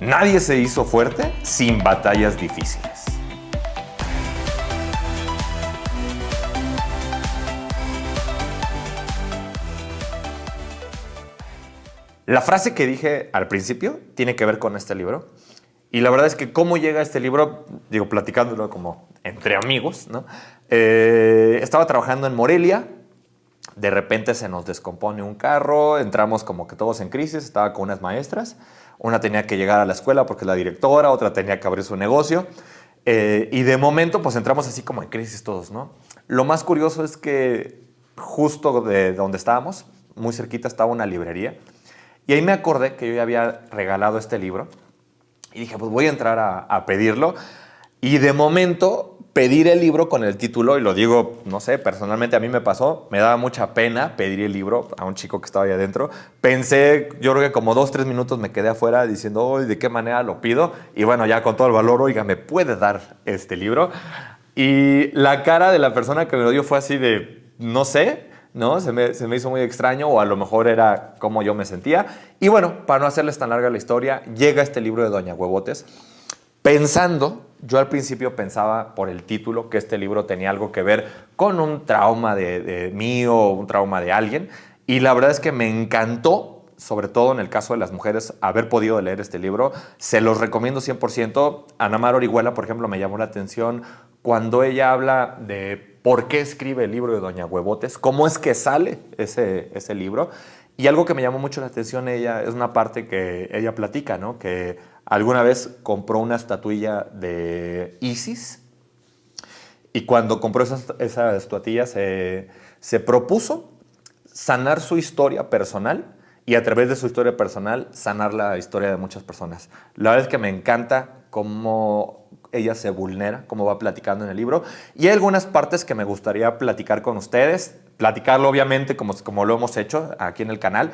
Nadie se hizo fuerte sin batallas difíciles. La frase que dije al principio tiene que ver con este libro. Y la verdad es que cómo llega este libro, digo, platicándolo como entre amigos, ¿no? Estaba trabajando en Morelia, de repente se nos descompone un carro, entramos como que todos en crisis, estaba con unas maestras, una tenía que llegar a la escuela porque es la directora, otra tenía que abrir su negocio, y de momento pues entramos así como en crisis todos, ¿no? Lo más curioso es que justo de donde estábamos, muy cerquita estaba una librería, y ahí me acordé que yo ya había regalado este libro, y dije, pues voy a entrar a pedirlo. Y de momento, pedir el libro con el título, y lo digo, no sé, personalmente a mí me pasó, me daba mucha pena pedir el libro a un chico que estaba ahí adentro. Pensé, yo creo que como 2-3 minutos me quedé afuera diciendo, oh, ¿de qué manera lo pido? Y bueno, ya con todo el valor, oiga, ¿me puede dar este libro? Y la cara de la persona que me lo dio fue así de, no sé, ¿no? Se me hizo muy extraño, o a lo mejor era como yo me sentía. Y bueno, para no hacerles tan larga la historia, llega este libro de Doña Huevotes, pensando, yo al principio pensaba por el título que este libro tenía algo que ver con un trauma de mío o un trauma de alguien, y la verdad es que me encantó, sobre todo en el caso de las mujeres, haber podido leer este libro. Se los recomiendo 100%. Ana Mar Orihuela, por ejemplo, me llamó la atención cuando ella habla de por qué escribe el libro de Doña Huevotes, cómo es que sale ese libro. Y algo que me llamó mucho la atención ella es una parte que ella platica, ¿no? Que alguna vez compró una estatuilla de Isis, y cuando compró esa estatuilla se propuso sanar su historia personal, y a través de su historia personal sanar la historia de muchas personas. La verdad es que me encanta cómo ella se vulnera, cómo va platicando en el libro. Y hay algunas partes que me gustaría platicar con ustedes, platicarlo obviamente como lo hemos hecho aquí en el canal,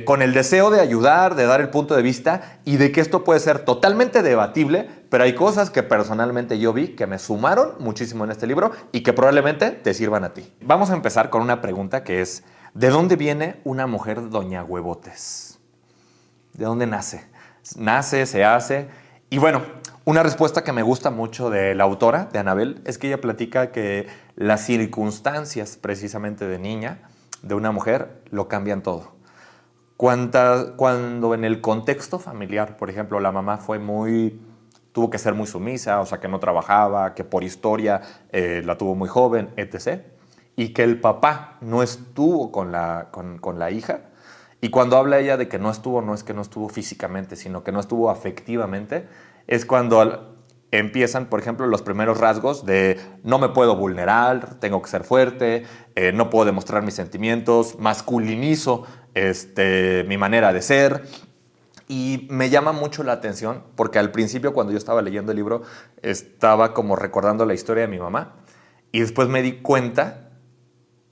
con el deseo de ayudar, de dar el punto de vista y de que esto puede ser totalmente debatible, pero hay cosas que personalmente yo vi que me sumaron muchísimo en este libro y que probablemente te sirvan a ti. Vamos a empezar con una pregunta que es, ¿de dónde viene una mujer Doña Huevotes? ¿De dónde nace? ¿Nace, se hace? Y bueno, una respuesta que me gusta mucho de la autora, de Anabel, es que ella platica que las circunstancias precisamente de niña, de una mujer, lo cambian todo. Cuando en el contexto familiar, por ejemplo, la mamá tuvo que ser muy sumisa, o sea, que no trabajaba, que por historia la tuvo muy joven, etc., y que el papá no estuvo con la hija. Y cuando habla ella de que no estuvo, no es que no estuvo físicamente, sino que no estuvo afectivamente, es cuando empiezan, por ejemplo, los primeros rasgos de no me puedo vulnerar, tengo que ser fuerte, no puedo demostrar mis sentimientos, masculinizo mi manera de ser. Y me llama mucho la atención porque al principio, cuando yo estaba leyendo el libro, estaba como recordando la historia de mi mamá, y después me di cuenta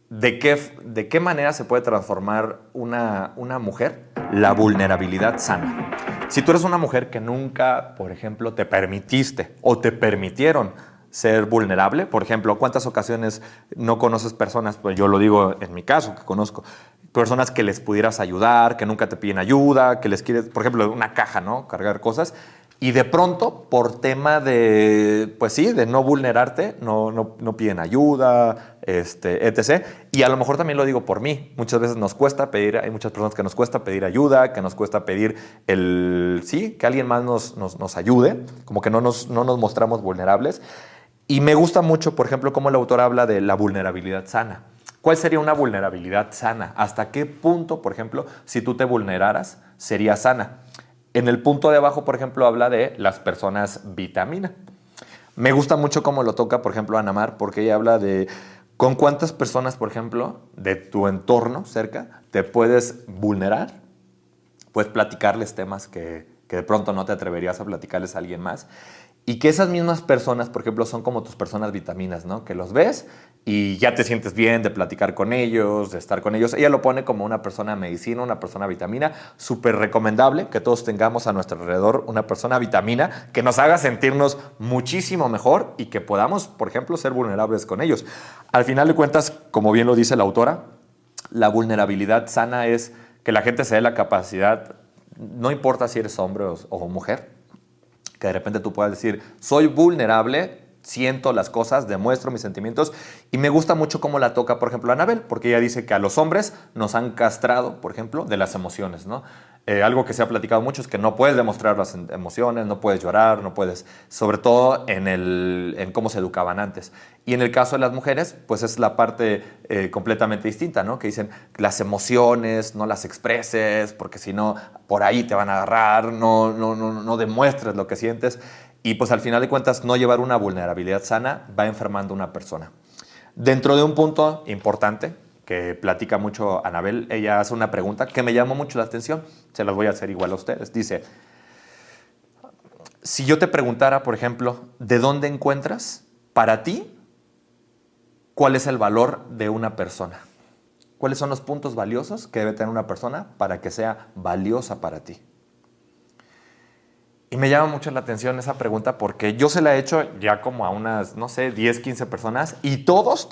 de qué manera se puede transformar una mujer la vulnerabilidad sana. Si tú eres una mujer que nunca, por ejemplo, te permitiste o te permitieron ser vulnerable, por ejemplo, ¿cuántas ocasiones no conoces personas? Pues yo lo digo en mi caso, que conozco personas que les pudieras ayudar, que nunca te piden ayuda, que les quieres, por ejemplo, una caja, ¿no? Cargar cosas. Y de pronto, por tema de, pues sí, de no vulnerarte, no piden ayuda, etc. Y a lo mejor también lo digo por mí. Muchas veces nos cuesta pedir, hay muchas personas que nos cuesta pedir ayuda, que nos cuesta pedir que alguien más nos ayude, como que no nos mostramos vulnerables. Y me gusta mucho, por ejemplo, cómo el autor habla de la vulnerabilidad sana. ¿Cuál sería una vulnerabilidad sana? ¿Hasta qué punto, por ejemplo, si tú te vulneraras, sería sana? En el punto de abajo, por ejemplo, habla de las personas vitamina. Me gusta mucho cómo lo toca, por ejemplo, Ana Mar, porque ella habla de con cuántas personas, por ejemplo, de tu entorno cerca, te puedes vulnerar, puedes platicarles temas que de pronto no te atreverías a platicarles a alguien más. Y que esas mismas personas, por ejemplo, son como tus personas vitaminas, ¿no? Que los ves y ya te sientes bien de platicar con ellos, de estar con ellos. Ella lo pone como una persona medicina, una persona vitamina. Súper recomendable que todos tengamos a nuestro alrededor una persona vitamina que nos haga sentirnos muchísimo mejor y que podamos, por ejemplo, ser vulnerables con ellos. Al final de cuentas, como bien lo dice la autora, la vulnerabilidad sana es que la gente se dé la capacidad no importa si eres hombre o mujer, que de repente tú puedas decir, soy vulnerable, siento las cosas, demuestro mis sentimientos, y me gusta mucho cómo la toca, por ejemplo, Anabel, porque ella dice que a los hombres nos han castrado, por ejemplo, de las emociones, ¿no? Algo que se ha platicado mucho es que no puedes demostrar las emociones, no puedes llorar, no puedes, sobre todo en cómo se educaban antes. Y en el caso de las mujeres, pues es la parte completamente distinta, ¿no? Que dicen, las emociones no las expreses, porque si no, por ahí te van a agarrar, no demuestres lo que sientes. Y pues al final de cuentas, no llevar una vulnerabilidad sana va enfermando a una persona. Dentro de un punto importante que platica mucho Anabel, ella hace una pregunta que me llamó mucho la atención, se las voy a hacer igual a ustedes. Dice, si yo te preguntara, por ejemplo, ¿de dónde encuentras para ti cuál es el valor de una persona? ¿Cuáles son los puntos valiosos que debe tener una persona para que sea valiosa para ti? Y me llama mucho la atención esa pregunta porque yo se la he hecho ya como a unas, no sé, 10, 15 personas y todos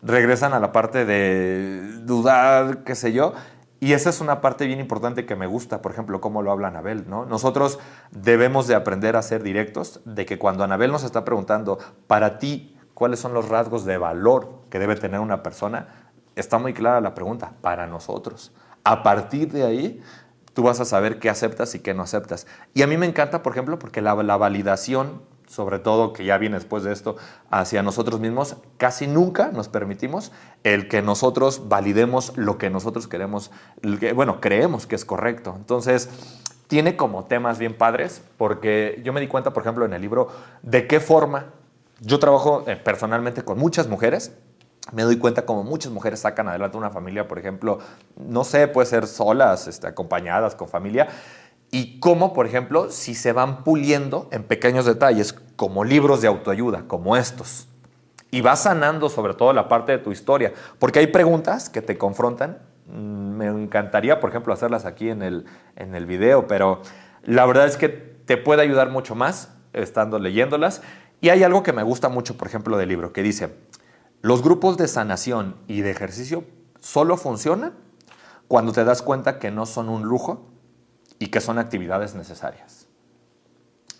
regresan a la parte de dudar, qué sé yo. Y esa es una parte bien importante que me gusta, por ejemplo, cómo lo habla Anabel, ¿no? Nosotros debemos de aprender a ser directos, de que cuando Anabel nos está preguntando, para ti, ¿cuáles son los rasgos de valor que debe tener una persona? Está muy clara la pregunta, para nosotros. A partir de ahí, tú vas a saber qué aceptas y qué no aceptas. Y a mí me encanta, por ejemplo, porque la validación, sobre todo que ya viene después de esto, hacia nosotros mismos, casi nunca nos permitimos el que nosotros validemos lo que nosotros queremos, creemos que es correcto. Entonces, tiene como temas bien padres, porque yo me di cuenta, por ejemplo, en el libro, de qué forma yo trabajo personalmente con muchas mujeres. Me doy cuenta como muchas mujeres sacan adelante una familia, por ejemplo, no sé, puede ser solas, acompañadas, con familia, y cómo, por ejemplo, si se van puliendo en pequeños detalles, como libros de autoayuda, como estos, y vas sanando sobre todo la parte de tu historia, porque hay preguntas que te confrontan, me encantaría, por ejemplo, hacerlas aquí en el video, pero la verdad es que te puede ayudar mucho más estando leyéndolas, y hay algo que me gusta mucho, por ejemplo, del libro, que dice, los grupos de sanación y de ejercicio solo funcionan cuando te das cuenta que no son un lujo y que son actividades necesarias.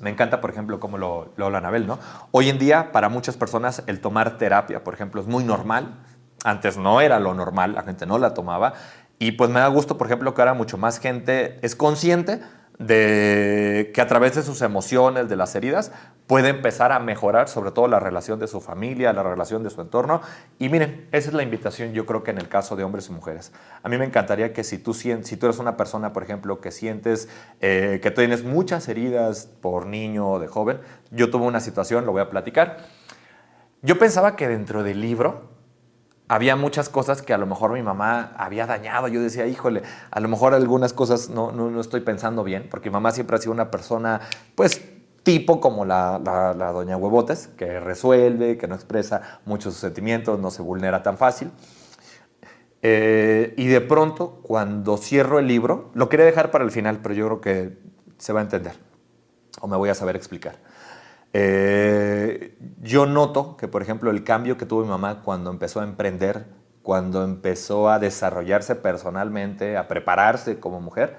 Me encanta, por ejemplo, cómo lo habla Anabel, ¿no? Hoy en día, para muchas personas, el tomar terapia, por ejemplo, es muy normal. Antes no era lo normal, la gente no la tomaba. Y pues me da gusto, por ejemplo, que ahora mucho más gente es consciente de que a través de sus emociones, de las heridas, puede empezar a mejorar sobre todo la relación de su familia, la relación de su entorno. Y miren, esa es la invitación yo creo que en el caso de hombres y mujeres. A mí me encantaría que si tú eres una persona, por ejemplo, que sientes que tienes muchas heridas por niño o de joven, yo tuve una situación, lo voy a platicar. Yo pensaba que dentro del libro había muchas cosas que a lo mejor mi mamá había dañado. Yo decía, híjole, a lo mejor algunas cosas no estoy pensando bien, porque mi mamá siempre ha sido una persona, pues, tipo como la doña Huevotes, que resuelve, que no expresa muchos sus sentimientos, no se vulnera tan fácil. Y de pronto, cuando cierro el libro, lo quería dejar para el final, pero yo creo que se va a entender, o me voy a saber explicar. Yo noto que, por ejemplo, el cambio que tuvo mi mamá cuando empezó a emprender, cuando empezó a desarrollarse personalmente, a prepararse como mujer,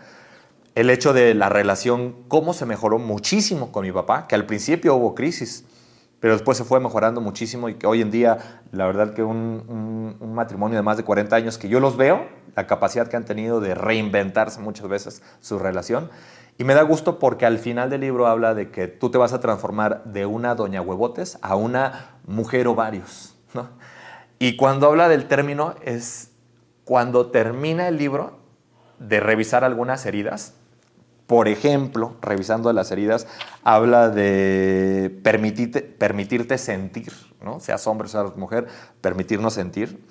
el hecho de la relación, cómo se mejoró muchísimo con mi papá, que al principio hubo crisis, pero después se fue mejorando muchísimo y que hoy en día, la verdad que un matrimonio de más de 40 años que yo los veo, la capacidad que han tenido de reinventarse muchas veces su relación. Y me da gusto porque al final del libro habla de que tú te vas a transformar de una doña Huevotes a una mujer ovarios, ¿no? Y cuando habla del término es cuando termina el libro de revisar algunas heridas. Por ejemplo, revisando las heridas, habla de permitirte sentir, ¿no? Seas hombre, seas mujer, permitirnos sentir.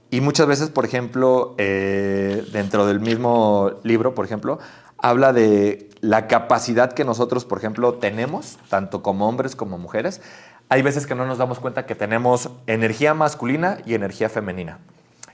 Y muchas veces, por ejemplo, dentro del mismo libro, por ejemplo, habla de la capacidad que nosotros, por ejemplo, tenemos, tanto como hombres como mujeres. Hay veces que no nos damos cuenta que tenemos energía masculina y energía femenina.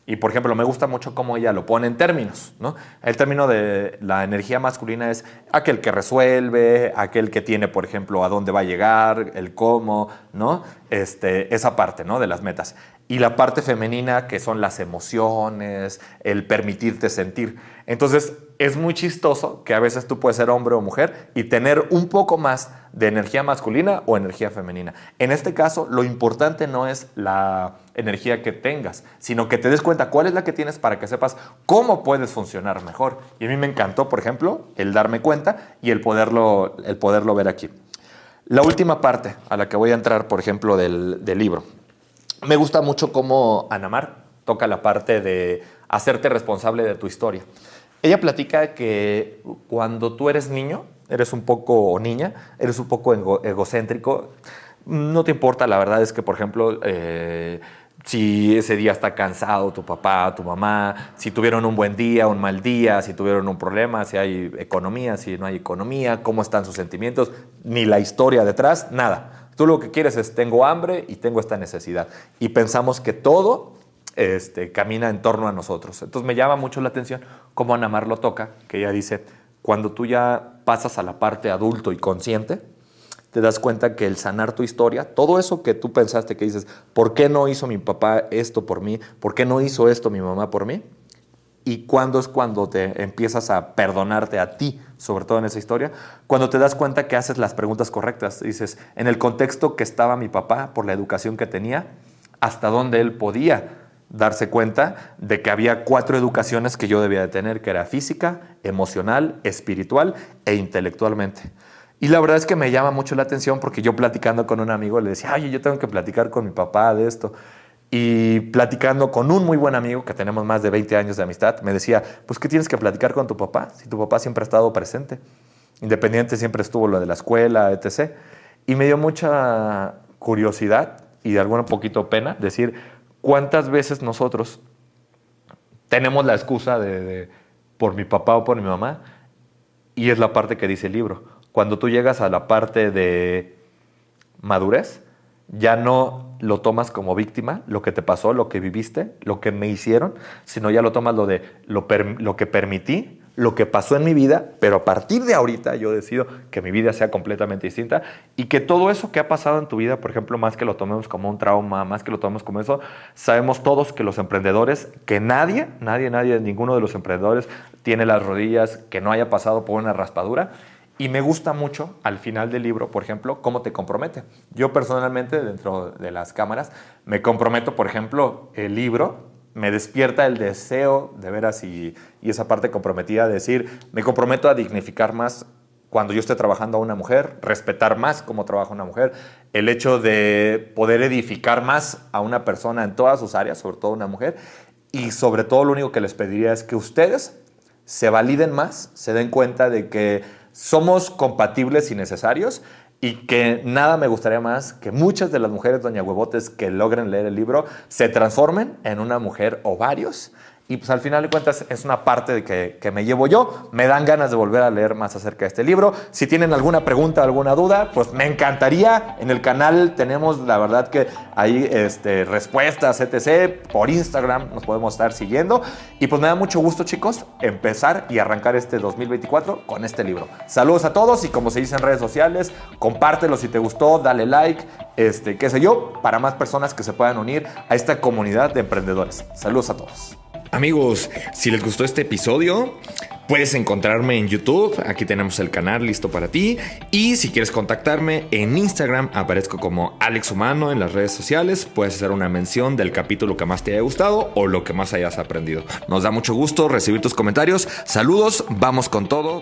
Y, por ejemplo, me gusta mucho cómo ella lo pone en términos, ¿no? El término de la energía masculina es aquel que resuelve, aquel que tiene, por ejemplo, a dónde va a llegar, el cómo, ¿no? Esa parte, ¿no? De las metas. Y la parte femenina, que son las emociones, el permitirte sentir. Entonces, es muy chistoso que a veces tú puedes ser hombre o mujer y tener un poco más de energía masculina o energía femenina. En este caso, lo importante no es la energía que tengas, sino que te des cuenta cuál es la que tienes para que sepas cómo puedes funcionar mejor. Y a mí me encantó, por ejemplo, el darme cuenta y el poderlo ver aquí. La última parte a la que voy a entrar, por ejemplo, del libro. Me gusta mucho cómo Ana Mar toca la parte de hacerte responsable de tu historia. Ella platica que cuando tú eres niño, eres un poco, o niña, eres un poco egocéntrico. No te importa, la verdad es que, por ejemplo, si ese día está cansado tu papá, tu mamá, si tuvieron un buen día, un mal día, si tuvieron un problema, si hay economía, si no hay economía, cómo están sus sentimientos, ni la historia detrás, nada. Tú lo que quieres es, tengo hambre y tengo esta necesidad. Y pensamos que todo camina en torno a nosotros. Entonces me llama mucho la atención cómo Ana Mar lo toca, que ella dice, cuando tú ya pasas a la parte adulto y consciente, te das cuenta que el sanar tu historia, todo eso que tú pensaste que dices, ¿por qué no hizo mi papá esto por mí? ¿Por qué no hizo esto mi mamá por mí? Y cuándo es cuando te empiezas a perdonarte a ti, sobre todo en esa historia, cuando te das cuenta que haces las preguntas correctas. Dices, en el contexto que estaba mi papá, por la educación que tenía, hasta dónde él podía darse cuenta de que había 4 educaciones que yo debía de tener, que era física, emocional, espiritual e intelectualmente. Y la verdad es que me llama mucho la atención porque yo platicando con un amigo le decía, oye, yo tengo que platicar con mi papá de esto. Y platicando con un muy buen amigo que tenemos más de 20 años de amistad, me decía, pues ¿qué tienes que platicar con tu papá? Si tu papá siempre ha estado presente, independiente siempre estuvo lo de la escuela, etc. Y me dio mucha curiosidad y de alguna poquito pena decir, ¿cuántas veces nosotros tenemos la excusa de por mi papá o por mi mamá? Y es la parte que dice el libro. Cuando tú llegas a la parte de madurez, ya no lo tomas como víctima, lo que te pasó, lo que viviste, lo que me hicieron, sino ya lo tomas lo que permití, lo que pasó en mi vida, pero a partir de ahorita yo decido que mi vida sea completamente distinta y que todo eso que ha pasado en tu vida, por ejemplo, más que lo tomemos como un trauma, más que lo tomemos como eso, sabemos todos que los emprendedores, que nadie, ninguno de los emprendedores tiene las rodillas que no haya pasado por una raspadura. Y me gusta mucho al final del libro, por ejemplo, cómo te compromete. Yo personalmente, dentro de las cámaras, me comprometo, por ejemplo, el libro me despierta el deseo de veras y esa parte comprometida de decir, me comprometo a dignificar más cuando yo esté trabajando a una mujer, respetar más cómo trabaja una mujer, el hecho de poder edificar más a una persona en todas sus áreas, sobre todo una mujer, y sobre todo lo único que les pediría es que ustedes se validen más, se den cuenta de que somos compatibles y necesarios y que nada me gustaría más que muchas de las mujeres doña huevotes que logren leer el libro se transformen en una mujer o varios. Y pues al final de cuentas es una parte de que me llevo yo. Me dan ganas de volver a leer más acerca de este libro. Si tienen alguna pregunta, alguna duda, pues me encantaría. En el canal tenemos, la verdad que hay respuestas, etc. Por Instagram nos podemos estar siguiendo. Y pues me da mucho gusto, chicos, empezar y arrancar este 2024 con este libro. Saludos a todos y como se dice en redes sociales, compártelo si te gustó, dale like, qué sé yo, para más personas que se puedan unir a esta comunidad de emprendedores. Saludos a todos. Amigos, si les gustó este episodio, puedes encontrarme en YouTube. Aquí tenemos el canal listo para ti. Y si quieres contactarme en Instagram, aparezco como Alex Humano en las redes sociales. Puedes hacer una mención del capítulo que más te haya gustado o lo que más hayas aprendido. Nos da mucho gusto recibir tus comentarios. Saludos, vamos con todo.